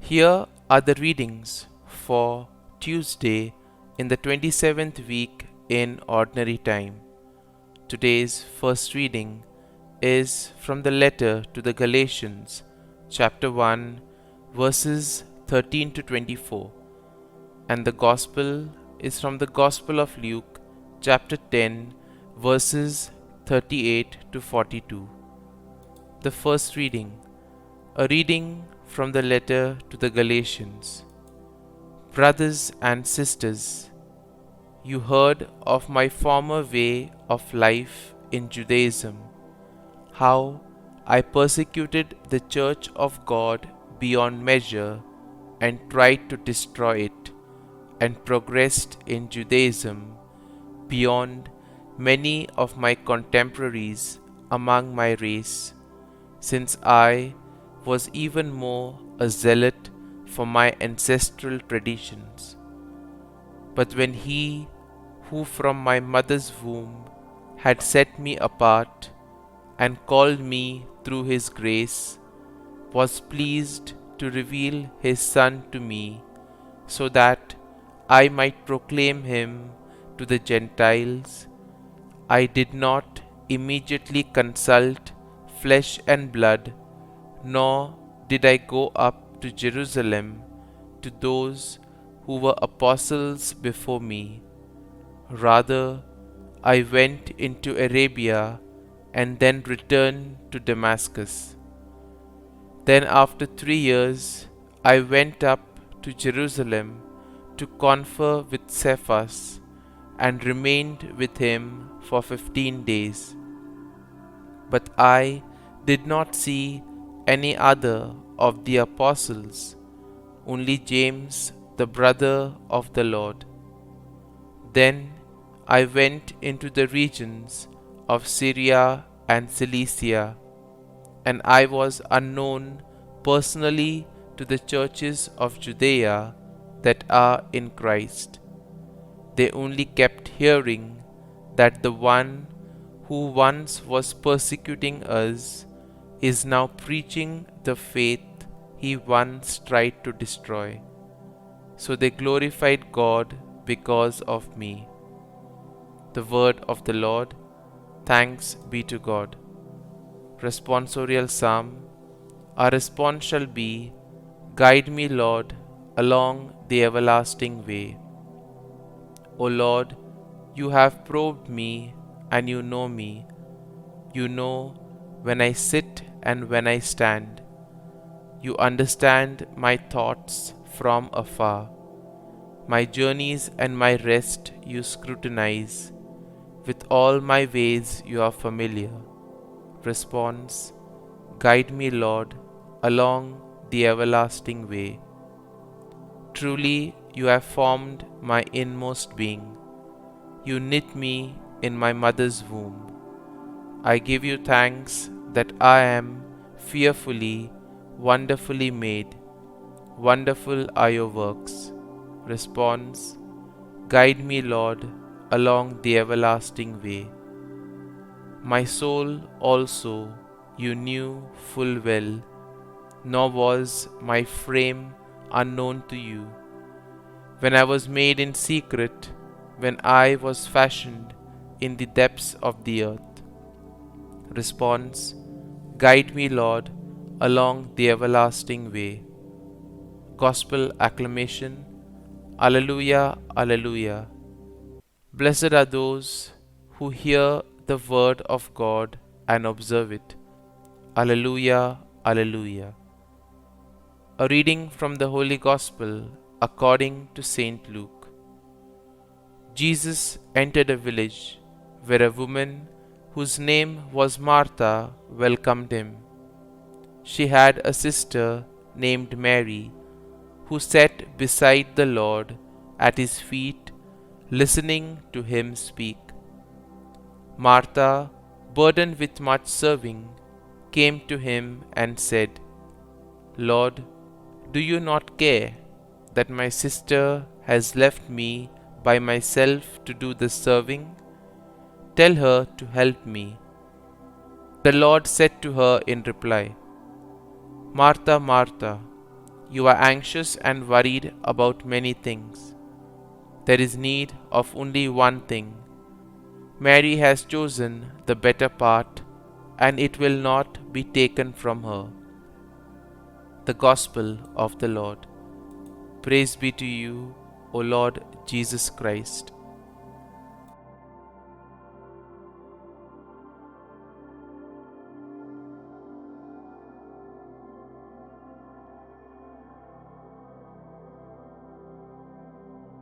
Here are the readings for Tuesday in the 27th week in Ordinary Time. Today's first reading is from the letter to the Galatians, chapter 1, verses 13 to 24, and the Gospel is from the Gospel of Luke, chapter 10, verses 38 to 42. The first reading, a reading from the letter to the Galatians. Brothers and sisters, you heard of my former way of life in Judaism, how I persecuted the church of God beyond measure and tried to destroy it, and progressed in Judaism beyond many of my contemporaries among my race, since I was even more a zealot for my ancestral traditions. But when He who from my mother's womb had set me apart and called me through His grace, was pleased to reveal His Son to me, so that I might proclaim Him to the Gentiles, I did not immediately consult flesh and blood, nor did I go up to Jerusalem to those who were apostles before me. Rather, I went into Arabia and then returned to Damascus. Then after 3 years, I went up to Jerusalem to confer with Cephas and remained with him for 15 days. But I did not see any other of the apostles, only James, the brother of the Lord. Then I went into the regions of Syria and Cilicia, and I was unknown personally to the churches of Judea that are in Christ. They only kept hearing that the one who once was persecuting us is now preaching the faith he once tried to destroy. So they glorified God because of me. The word of the Lord. Thanks be to God. Responsorial Psalm. Our response shall be, Guide me, Lord, along the everlasting way. O Lord, you have probed me, and you know me. You know when I sit and when I stand. You understand my thoughts from afar. My journeys and my rest you scrutinize. With all my ways you are familiar. Response: Guide me, Lord, along the everlasting way. Truly you have formed my inmost being. You knit me in my mother's womb. I give you thanks that I am fearfully, wonderfully made. Wonderful are your works. Response: Guide me, Lord, along the everlasting way. My soul also you knew full well, nor was my frame unknown to you. When I was made in secret, when I was fashioned in the depths of the earth. Response: Guide me, Lord, along the everlasting way. Gospel acclamation. Alleluia, Alleluia. Blessed are those who hear the word of God and observe it. Alleluia, Alleluia. A reading from the Holy Gospel according to Saint Luke. Jesus entered a village where a woman whose name was Martha welcomed him. She had a sister named Mary, who sat beside the Lord at his feet, listening to him speak. Martha, burdened with much serving, came to him and said, Lord, do you not care that my sister has left me by myself to do the serving? Tell her to help me. The Lord said to her in reply, Martha, Martha, You are anxious and worried about many things. There is need of only one thing. Mary has chosen the better part, and it will not be taken from her. The Gospel of the Lord. Praise be to you, O Lord Jesus Christ.